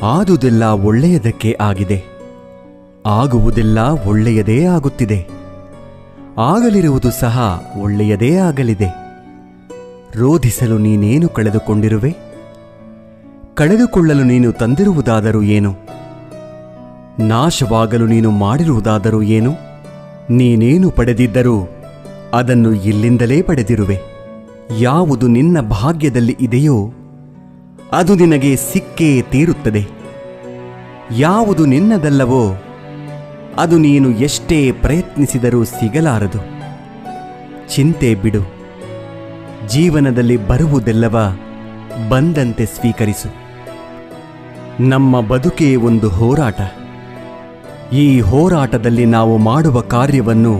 ಆದುದೆಲ್ಲ ಒಳ್ಳೆಯದಕ್ಕೆ ಆಗಿದೆ, ಆಗುವುದೆಲ್ಲ ಒಳ್ಳೆಯದೇ ಆಗುತ್ತಿದೆ, ಆಗಲಿರುವುದು ಸಹ ಒಳ್ಳೆಯದೇ ಆಗಲಿದೆ. ರೋಧಿಸಲು ನೀನೇನು ಕಳೆದುಕೊಂಡಿರುವೆ? ಕಳೆದುಕೊಳ್ಳಲು ನೀನು ತಂದಿರುವುದಾದರೂ ಏನು? ನಾಶವಾಗಲು ನೀನು ಮಾಡಿರುವುದಾದರೂ ಏನು? ನೀನೇನು ಪಡೆದಿದ್ದರೂ ಅದನ್ನು ಇಲ್ಲಿಂದಲೇ ಪಡೆದಿರುವೆ. ಯಾವುದು ನಿನ್ನ ಭಾಗ್ಯದಲ್ಲಿ ಇದೆಯೋ ಅದು ನಿನಗೆ ಸಿಕ್ಕೇ ತೀರುತ್ತದೆ. ಯಾವುದು ನಿನ್ನದಲ್ಲವೋ ಅದು ನೀನು ಎಷ್ಟೇ ಪ್ರಯತ್ನಿಸಿದರೂ ಸಿಗಲಾರದು. ಚಿಂತೆ ಬಿಡು. ಜೀವನದಲ್ಲಿ ಬರುವುದೆಲ್ಲವ ಬಂದಂತೆ ಸ್ವೀಕರಿಸು. ನಮ್ಮ ಬದುಕೇ ಒಂದು ಹೋರಾಟ. ಈ ಹೋರಾಟದಲ್ಲಿ ನಾವು ಮಾಡುವ ಕಾರ್ಯವನ್ನು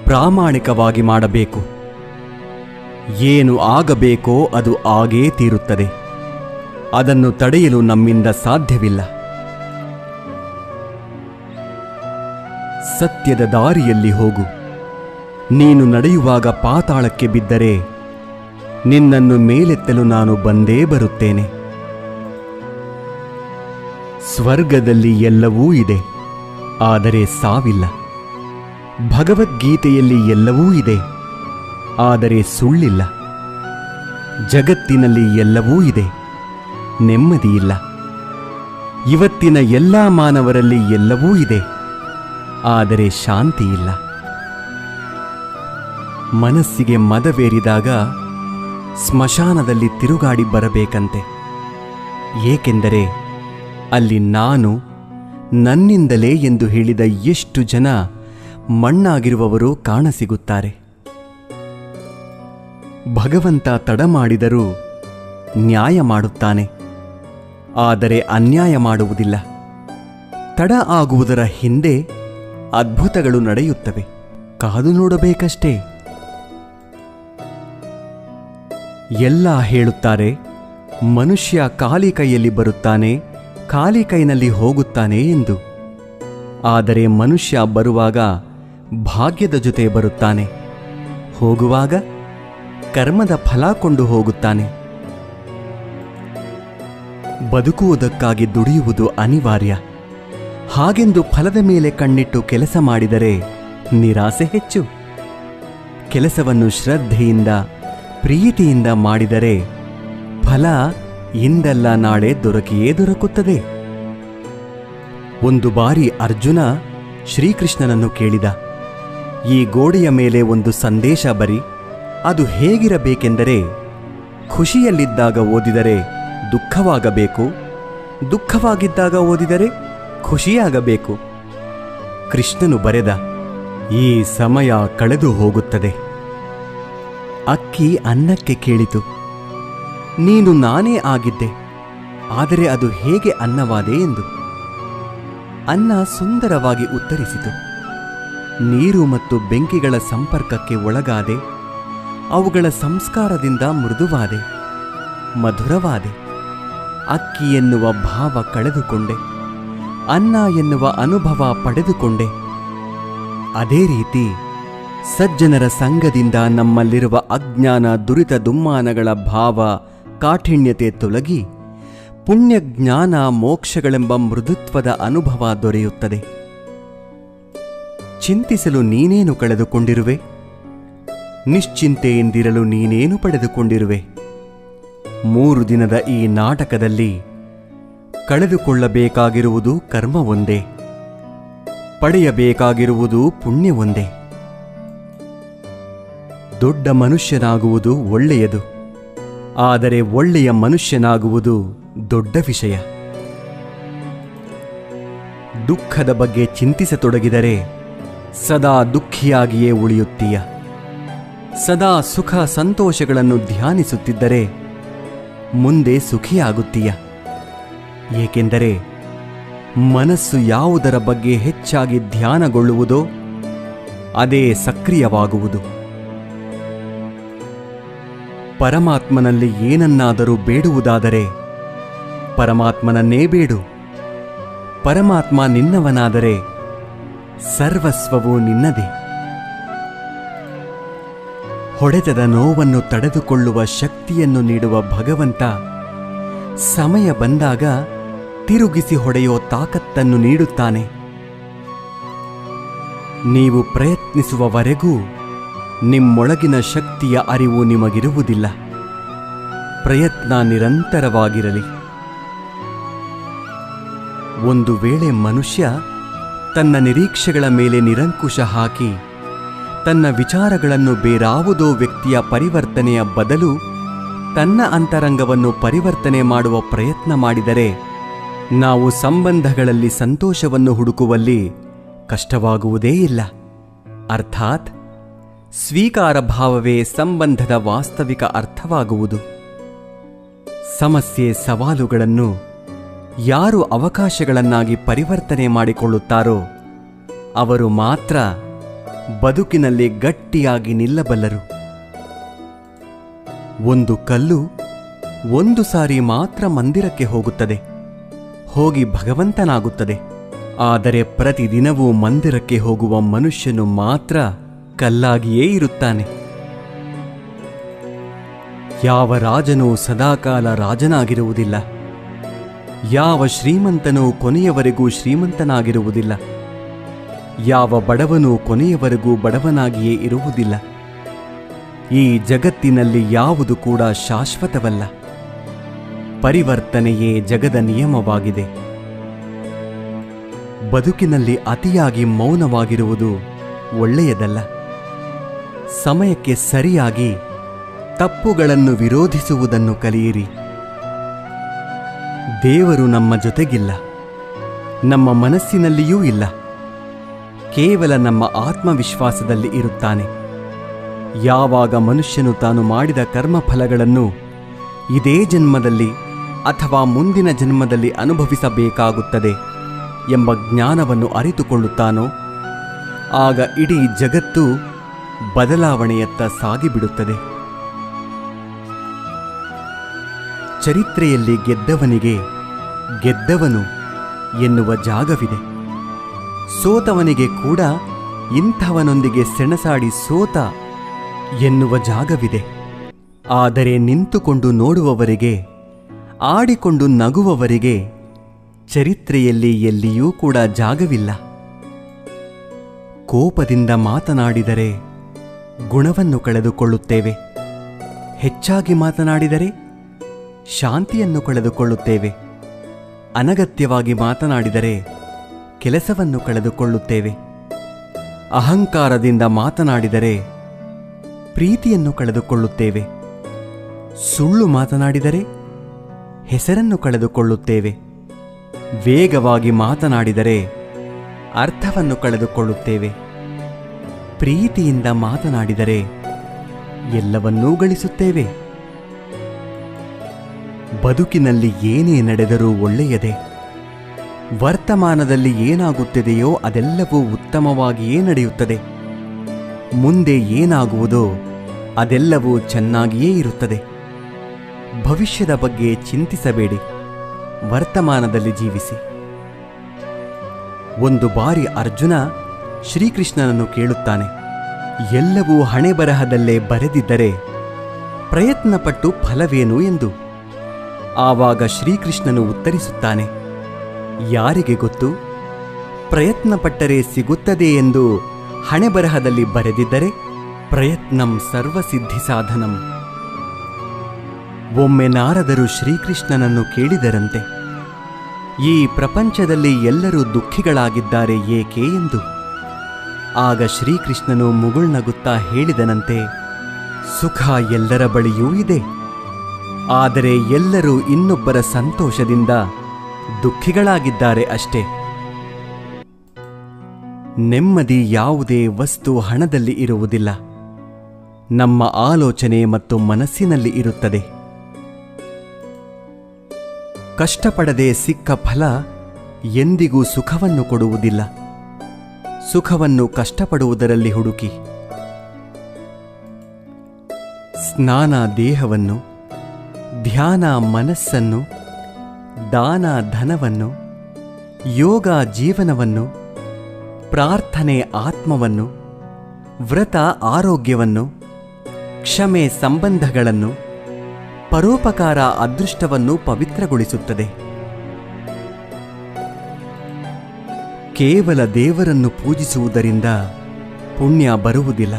ಪ್ರಾಮಾಣಿಕವಾಗಿ ಮಾಡಬೇಕು. ಏನು ಆಗಬೇಕೋ ಅದು ಆಗೇ ತೀರುತ್ತದೆ. ಅದನ್ನು ತಡೆಯಲು ನಮ್ಮಿಂದ ಸಾಧ್ಯವಿಲ್ಲ. ಸತ್ಯದ ದಾರಿಯಲ್ಲಿ ಹೋಗು. ನೀನು ನಡೆಯುವಾಗ ಪಾತಾಳಕ್ಕೆ ಬಿದ್ದರೆ ನಿನ್ನನ್ನು ಮೇಲೆತ್ತಲು ನಾನು ಬಂದೇ ಬರುತ್ತೇನೆ. ಸ್ವರ್ಗದಲ್ಲಿ ಎಲ್ಲವೂ ಇದೆ, ಆದರೆ ಸಾವಿಲ್ಲ. ಭಗವದ್ಗೀತೆಯಲ್ಲಿ ಎಲ್ಲವೂ ಇದೆ, ಆದರೆ ಸುಳ್ಳಿಲ್ಲ. ಜಗತ್ತಿನಲ್ಲಿ ಎಲ್ಲವೂ ಇದೆ, ನೆಮ್ಮದಿಯಿಲ್ಲ. ಇವತ್ತಿನ ಎಲ್ಲ ಮಾನವರಲ್ಲಿ ಎಲ್ಲವೂ ಇದೆ, ಆದರೆ ಶಾಂತಿಯಿಲ್ಲ. ಮನಸ್ಸಿಗೆ ಮದವೇರಿದಾಗ ಸ್ಮಶಾನದಲ್ಲಿ ತಿರುಗಾಡಿ ಬರಬೇಕಂತೆ. ಏಕೆಂದರೆ ಅಲ್ಲಿ ನಾನು ನನ್ನಿಂದಲೇ ಎಂದು ಹೇಳಿದ ಎಷ್ಟು ಜನ ಮಣ್ಣಾಗಿರುವವರು ಕಾಣಸಿಗುತ್ತಾರೆ. ಭಗವಂತ ತಡ ಮಾಡಿದರೂ ನ್ಯಾಯ ಮಾಡುತ್ತಾನೆ, ಆದರೆ ಅನ್ಯಾಯ ಮಾಡುವುದಿಲ್ಲ. ತಡ ಆಗುವುದರ ಹಿಂದೆ ಅದ್ಭುತಗಳು ನಡೆಯುತ್ತವೆ. ಕಾದು ನೋಡಬೇಕಷ್ಟೇ. ಎಲ್ಲ ಹೇಳುತ್ತಾರೆ, ಮನುಷ್ಯ ಖಾಲಿ ಕೈಯಲ್ಲಿ ಬರುತ್ತಾನೆ, ಖಾಲಿ ಕೈನಲ್ಲಿ ಹೋಗುತ್ತಾನೆ ಎಂದು. ಆದರೆ ಮನುಷ್ಯ ಬರುವಾಗ ಭಾಗ್ಯದ ಜೊತೆ ಬರುತ್ತಾನೆ, ಹೋಗುವಾಗ ಕರ್ಮದ ಫಲ ಕೊಂಡು ಹೋಗುತ್ತಾನೆ. ಬದುಕುವುದಕ್ಕಾಗಿ ದುಡಿಯುವುದು ಅನಿವಾರ್ಯ. ಹಾಗೆಂದು ಫಲದ ಮೇಲೆ ಕಣ್ಣಿಟ್ಟು ಕೆಲಸ ಮಾಡಿದರೆ ನಿರಾಸೆ ಹೆಚ್ಚು. ಕೆಲಸವನ್ನು ಶ್ರದ್ಧೆಯಿಂದ ಪ್ರೀತಿಯಿಂದ ಮಾಡಿದರೆ ಫಲ ಇಂದಲ್ಲ ನಾಳೆ ದೊರಕಿಯೇ ದೊರಕುತ್ತದೆ. ಒಂದು ಬಾರಿ ಅರ್ಜುನ ಶ್ರೀಕೃಷ್ಣನನ್ನು ಕೇಳಿದ, ಈ ಗೋಡೆಯ ಮೇಲೆ ಒಂದು ಸಂದೇಶ ಬರಿ. ಅದು ಹೇಗಿರಬೇಕೆಂದರೆ, ಖುಷಿಯಲ್ಲಿದ್ದಾಗ ಓದಿದರೆ ದುಃಖವಾಗಬೇಕು, ದುಃಖವಾಗಿದ್ದಾಗ ಓದಿದರೆ ಖುಷಿಯಾಗಬೇಕು. ಕೃಷ್ಣನು ಬರೆದ, ಈ ಸಮಯ ಕಳೆದು ಹೋಗುತ್ತದೆ. ಅಕ್ಕಿ ಅನ್ನಕ್ಕೆ ಕೇಳಿತು, ನೀನು ನಾನೇ ಆಗಿದ್ದೆ, ಆದರೆ ಅದು ಹೇಗೆ ಅನ್ನವಾದೆ ಎಂದು. ಅನ್ನ ಸುಂದರವಾಗಿ ಉತ್ತರಿಸಿತು, ನೀರು ಮತ್ತು ಬೆಂಕಿಗಳ ಸಂಪರ್ಕಕ್ಕೆ ಒಳಗಾದೆ, ಅವುಗಳ ಸಂಸ್ಕಾರದಿಂದ ಮೃದುವಾದೆ, ಮಧುರವಾದೆ. ಅಕ್ಕಿ ಎನ್ನುವ ಭಾವ ಕಳೆದುಕೊಂಡೆ, ಅನ್ನ ಎನ್ನುವ ಅನುಭವ ಪಡೆದುಕೊಂಡೆ. ಅದೇ ರೀತಿ ಸಜ್ಜನರ ಸಂಗದಿಂದ ನಮ್ಮಲ್ಲಿರುವ ಅಜ್ಞಾನ ದುರಿತ ದುಮ್ಮಾನಗಳ ಭಾವ ಕಾಠಿಣ್ಯತೆ ತೊಲಗಿ ಪುಣ್ಯ ಜ್ಞಾನ ಮೋಕ್ಷಗಳೆಂಬ ಮೃದುತ್ವದ ಅನುಭವ ದೊರೆಯುತ್ತದೆ. ಚಿಂತಿಸಲು ನೀನೇನು ಕಳೆದುಕೊಂಡಿರುವೆ? ನಿಶ್ಚಿಂತೆಯಿಂದಿರಲು ನೀನೇನು ಪಡೆದುಕೊಂಡಿರುವೆ? 3 ದಿನದ ಈ ನಾಟಕದಲ್ಲಿ ಕಳೆದುಕೊಳ್ಳಬೇಕಾಗಿರುವುದು ಕರ್ಮ ಒಂದೇ, ಪಡೆಯಬೇಕಾಗಿರುವುದು ಪುಣ್ಯ ಒಂದೇ. ದೊಡ್ಡ ಮನುಷ್ಯನಾಗುವುದು ಒಳ್ಳೆಯದು, ಆದರೆ ಒಳ್ಳೆಯ ಮನುಷ್ಯನಾಗುವುದು ದೊಡ್ಡ ವಿಷಯ. ದುಃಖದ ಬಗ್ಗೆ ಚಿಂತಿಸತೊಡಗಿದರೆ ಸದಾ ದುಃಖಿಯಾಗಿಯೇ ಉಳಿಯುತ್ತೀಯ. ಸದಾ ಸುಖ ಸಂತೋಷಗಳನ್ನು ಧ್ಯಾನಿಸುತ್ತಿದ್ದರೆ ಮುಂದೆ ಸುಖಿಯಾಗುತ್ತೀಯ. ಏಕೆಂದರೆ ಮನಸ್ಸು ಯಾವುದರ ಬಗ್ಗೆ ಹೆಚ್ಚಾಗಿ ಧ್ಯಾನಗೊಳ್ಳುವುದೋ ಅದೇ ಸಕ್ರಿಯವಾಗುವುದು. ಪರಮಾತ್ಮನಲ್ಲಿ ಏನನ್ನಾದರೂ ಬೇಡುವುದಾದರೆ ಪರಮಾತ್ಮನನ್ನೇ ಬೇಡು. ಪರಮಾತ್ಮ ನಿನ್ನವನಾದರೆ ಸರ್ವಸ್ವವೂ ನಿನ್ನದೇ. ಹೊಡೆತದ ನೋವನ್ನು ತಡೆದುಕೊಳ್ಳುವ ಶಕ್ತಿಯನ್ನು ನೀಡುವ ಭಗವಂತ ಸಮಯ ಬಂದಾಗ ತಿರುಗಿಸಿ ಹೊಡೆಯೋ ತಾಕತ್ತನ್ನು ನೀಡುತ್ತಾನೆ. ನೀವು ಪ್ರಯತ್ನಿಸುವವರೆಗೂ ನಿಮ್ಮೊಳಗಿನ ಶಕ್ತಿಯ ಅರಿವು ನಿಮಗಿರುವುದಿಲ್ಲ. ಪ್ರಯತ್ನ ನಿರಂತರವಾಗಿರಲಿ. ಒಂದು ವೇಳೆ ಮನುಷ್ಯ ತನ್ನ ನಿರೀಕ್ಷೆಗಳ ಮೇಲೆ ನಿರಂಕುಶ ಹಾಕಿ ತನ್ನ ವಿಚಾರಗಳನ್ನು ಬೇರಾವುದೋ ವ್ಯಕ್ತಿಯ ಪರಿವರ್ತನೆಯ ಬದಲು ತನ್ನ ಅಂತರಂಗವನ್ನು ಪರಿವರ್ತನೆ ಮಾಡುವ ಪ್ರಯತ್ನ ಮಾಡಿದರೆ ನಾವು ಸಂಬಂಧಗಳಲ್ಲಿ ಸಂತೋಷವನ್ನು ಹುಡುಕುವಲ್ಲಿ ಕಷ್ಟವಾಗುವುದೇ ಇಲ್ಲ. ಅರ್ಥಾತ್ ಸ್ವೀಕಾರ ಭಾವವೇ ಸಂಬಂಧದ ವಾಸ್ತವಿಕ ಅರ್ಥವಾಗುವುದು. ಸಮಸ್ಯೆ ಸವಾಲುಗಳನ್ನು ಯಾರು ಅವಕಾಶಗಳನ್ನಾಗಿ ಪರಿವರ್ತನೆ ಮಾಡಿಕೊಳ್ಳುತ್ತಾರೋ ಅವರು ಮಾತ್ರ ಬದುಕಿನಲ್ಲಿ ಗಟ್ಟಿಯಾಗಿ ನಿಲ್ಲಬಲ್ಲರು. ಒಂದು ಕಲ್ಲು ಒಂದು ಸಾರಿ ಮಾತ್ರ ಮಂದಿರಕ್ಕೆ ಹೋಗುತ್ತದೆ, ಹೋಗಿ ಭಗವಂತನಾಗುತ್ತದೆ. ಆದರೆ ಪ್ರತಿದಿನವೂ ಮಂದಿರಕ್ಕೆ ಹೋಗುವ ಮನುಷ್ಯನು ಮಾತ್ರ ಕಲ್ಲಾಗಿಯೇ ಇರುತ್ತಾನೆ. ಯಾವ ರಾಜನೂ ಸದಾಕಾಲ ರಾಜನಾಗಿರುವುದಿಲ್ಲ. ಯಾವ ಶ್ರೀಮಂತನೂ ಕೊನೆಯವರೆಗೂ ಶ್ರೀಮಂತನಾಗಿರುವುದಿಲ್ಲ. ಯಾವ ಬಡವನೂ ಕೊನೆಯವರೆಗೂ ಬಡವನಾಗಿಯೇ ಇರುವುದಿಲ್ಲ. ಈ ಜಗತ್ತಿನಲ್ಲಿ ಯಾವುದು ಕೂಡ ಶಾಶ್ವತವಲ್ಲ. ಪರಿವರ್ತನೆಯೇ ಜಗದ ನಿಯಮವಾಗಿದೆ. ಬದುಕಿನಲ್ಲಿ ಅತಿಯಾಗಿ ಮೌನವಾಗಿರುವುದು ಒಳ್ಳೆಯದಲ್ಲ. ಸಮಯಕ್ಕೆ ಸರಿಯಾಗಿ ತಪ್ಪುಗಳನ್ನು ವಿರೋಧಿಸುವುದನ್ನು ಕಲಿಯಿರಿ. ದೇವರು ನಮ್ಮ ಜೊತೆಗಿಲ್ಲ, ನಮ್ಮ ಮನಸ್ಸಿನಲ್ಲಿಯೂ ಇಲ್ಲ. ಕೇವಲ ನಮ್ಮ ಆತ್ಮವಿಶ್ವಾಸದಲ್ಲಿ ಇರುತ್ತಾನೆ. ಯಾವಾಗ ಮನುಷ್ಯನು ತಾನು ಮಾಡಿದ ಕರ್ಮಫಲಗಳನ್ನು ಇದೇ ಜನ್ಮದಲ್ಲಿ ಅಥವಾ ಮುಂದಿನ ಜನ್ಮದಲ್ಲಿ ಅನುಭವಿಸಬೇಕಾಗುತ್ತದೆ ಎಂಬ ಜ್ಞಾನವನ್ನು ಅರಿತುಕೊಳ್ಳುತ್ತಾನೋ ಆಗ ಇಡೀ ಜಗತ್ತು ಬದಲಾವಣೆಯತ್ತ ಸಾಗಿಬಿಡುತ್ತದೆ. ಚರಿತ್ರೆಯಲ್ಲಿ ಗೆದ್ದವನಿಗೆ ಗೆದ್ದವನು ಎನ್ನುವ ಜಾಗವಿದೆ. ಸೋತವನಿಗೆ ಕೂಡ ಇಂಥವನೊಂದಿಗೆ ಸೆಣಸಾಡಿ ಸೋತ ಎನ್ನುವ ಜಾಗವಿದೆ. ಆದರೆ ನಿಂತುಕೊಂಡು ನೋಡುವವರಿಗೆ, ಆಡಿಕೊಂಡು ನಗುವವರಿಗೆ ಚರಿತ್ರೆಯಲ್ಲಿ ಎಲ್ಲಿಯೂ ಕೂಡ ಜಾಗವಿಲ್ಲ. ಕೋಪದಿಂದ ಮಾತನಾಡಿದರೆ ಗುಣವನ್ನು ಕಳೆದುಕೊಳ್ಳುತ್ತೇವೆ. ಹೆಚ್ಚಾಗಿ ಮಾತನಾಡಿದರೆ ಶಾಂತಿಯನ್ನು ಕಳೆದುಕೊಳ್ಳುತ್ತೇವೆ. ಅನಗತ್ಯವಾಗಿ ಮಾತನಾಡಿದರೆ ಕೆಲಸವನ್ನು ಕಳೆದುಕೊಳ್ಳುತ್ತೇವೆ. ಅಹಂಕಾರದಿಂದ ಮಾತನಾಡಿದರೆ ಪ್ರೀತಿಯನ್ನು ಕಳೆದುಕೊಳ್ಳುತ್ತೇವೆ. ಸುಳ್ಳು ಮಾತನಾಡಿದರೆ ಹೆಸರನ್ನು ಕಳೆದುಕೊಳ್ಳುತ್ತೇವೆ. ವೇಗವಾಗಿ ಮಾತನಾಡಿದರೆ ಅರ್ಥವನ್ನು ಕಳೆದುಕೊಳ್ಳುತ್ತೇವೆ. ಪ್ರೀತಿಯಿಂದ ಮಾತನಾಡಿದರೆ ಎಲ್ಲವನ್ನೂ ಗಳಿಸುತ್ತೇವೆ. ಬದುಕಿನಲ್ಲಿ ಏನೇ ನಡೆದರೂ ಒಳ್ಳೆಯದೇ. ವರ್ತಮಾನದಲ್ಲಿ ಏನಾಗುತ್ತಿದೆಯೋ ಅದೆಲ್ಲವೂ ಉತ್ತಮವಾಗಿಯೇ ನಡೆಯುತ್ತದೆ. ಮುಂದೆ ಏನಾಗುವುದೋ ಅದೆಲ್ಲವೂ ಚೆನ್ನಾಗಿಯೇ ಇರುತ್ತದೆ. ಭವಿಷ್ಯದ ಬಗ್ಗೆ ಚಿಂತಿಸಬೇಡಿ, ವರ್ತಮಾನದಲ್ಲಿ ಜೀವಿಸಿ. ಒಂದು ಬಾರಿ ಅರ್ಜುನ ಶ್ರೀಕೃಷ್ಣನನ್ನು ಕೇಳುತ್ತಾನೆ, ಎಲ್ಲವೂ ಹಣೆಬರಹದಲ್ಲೇ ಬರೆದಿದ್ದರೆ ಪ್ರಯತ್ನಪಟ್ಟು ಫಲವೇನು ಎಂದು. ಆವಾಗ ಶ್ರೀಕೃಷ್ಣನು ಉತ್ತರಿಸುತ್ತಾನೆ, ಯಾರಿಗೆ ಗೊತ್ತು, ಪ್ರಯತ್ನಪಟ್ಟರೆ ಸಿಗುತ್ತದೆ ಎಂದು ಹಣೆಬರಹದಲ್ಲಿ ಬರೆದಿದ್ದರೆ ಪ್ರಯತ್ನಂ ಸರ್ವಸಿದ್ಧಿ ಸಾಧನಂ. ಒಮ್ಮೆ ನಾರದರು ಶ್ರೀಕೃಷ್ಣನನ್ನು ಕೇಳಿದರಂತೆ, ಈ ಪ್ರಪಂಚದಲ್ಲಿ ಎಲ್ಲರೂ ದುಃಖಿಗಳಾಗಿದ್ದಾರೆ ಏಕೆ ಎಂದು. ಆಗ ಶ್ರೀಕೃಷ್ಣನು ಮುಗುಳ್ನಗುತ್ತಾ ಹೇಳಿದನಂತೆ, ಸುಖ ಎಲ್ಲರ ಬಳಿಯೂ ಇದೆ, ಆದರೆ ಎಲ್ಲರೂ ಇನ್ನೊಬ್ಬರ ಸಂತೋಷದಿಂದ ದುಃಖಿಗಳಾಗಿದ್ದಾರೆ ಅಷ್ಟೇ. ನೆಮ್ಮದಿ ಯಾವುದೇ ವಸ್ತು ಹಣದಲ್ಲಿ ಇರುವುದಿಲ್ಲ, ನಮ್ಮ ಆಲೋಚನೆ ಮತ್ತು ಮನಸ್ಸಿನಲ್ಲಿ ಇರುತ್ತದೆ. ಕಷ್ಟಪಡದೆ ಸಿಕ್ಕ ಫಲ ಎಂದಿಗೂ ಸುಖವನ್ನು ಕೊಡುವುದಿಲ್ಲ. ಸುಖವನ್ನು ಕಷ್ಟಪಡುವುದರಲ್ಲಿ ಹುಡುಕಿ. ಸ್ನಾನ ದೇಹವನ್ನು, ಧ್ಯಾನ ಮನಸ್ಸನ್ನು, ದಾನ ಧನವನ್ನು, ಯೋಗ ಜೀವನವನ್ನು, ಪ್ರಾರ್ಥನೆ ಆತ್ಮವನ್ನು, ವ್ರತ ಆರೋಗ್ಯವನ್ನು, ಕ್ಷಮೆ ಸಂಬಂಧಗಳನ್ನು, ಪರೋಪಕಾರ ಅದೃಷ್ಟವನ್ನು ಪವಿತ್ರಗೊಳಿಸುತ್ತದೆ. ಕೇವಲ ದೇವರನ್ನು ಪೂಜಿಸುವುದರಿಂದ ಪುಣ್ಯ ಬರುವುದಿಲ್ಲ.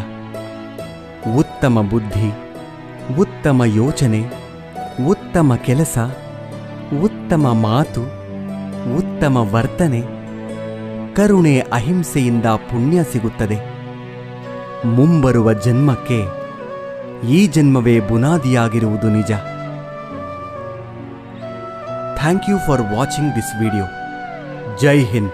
ಉತ್ತಮ ಬುದ್ಧಿ, ಉತ್ತಮ ಯೋಚನೆ, ಉತ್ತಮ ಕೆಲಸ, ಉತ್ತಮ ಮಾತು, ಉತ್ತಮ ವರ್ತನೆ, ಕರುಣೆ, ಅಹಿಂಸೆಯಿಂದ ಪುಣ್ಯ ಸಿಗುತ್ತದೆ. ಮುಂಬರುವ ಜನ್ಮಕ್ಕೆ ಈ ಜನ್ಮವೇ ಬುನಾದಿಯಾಗಿರುವುದು ನಿಜ. Thank you for watching this video. ಜೈ ಹಿಂದ್.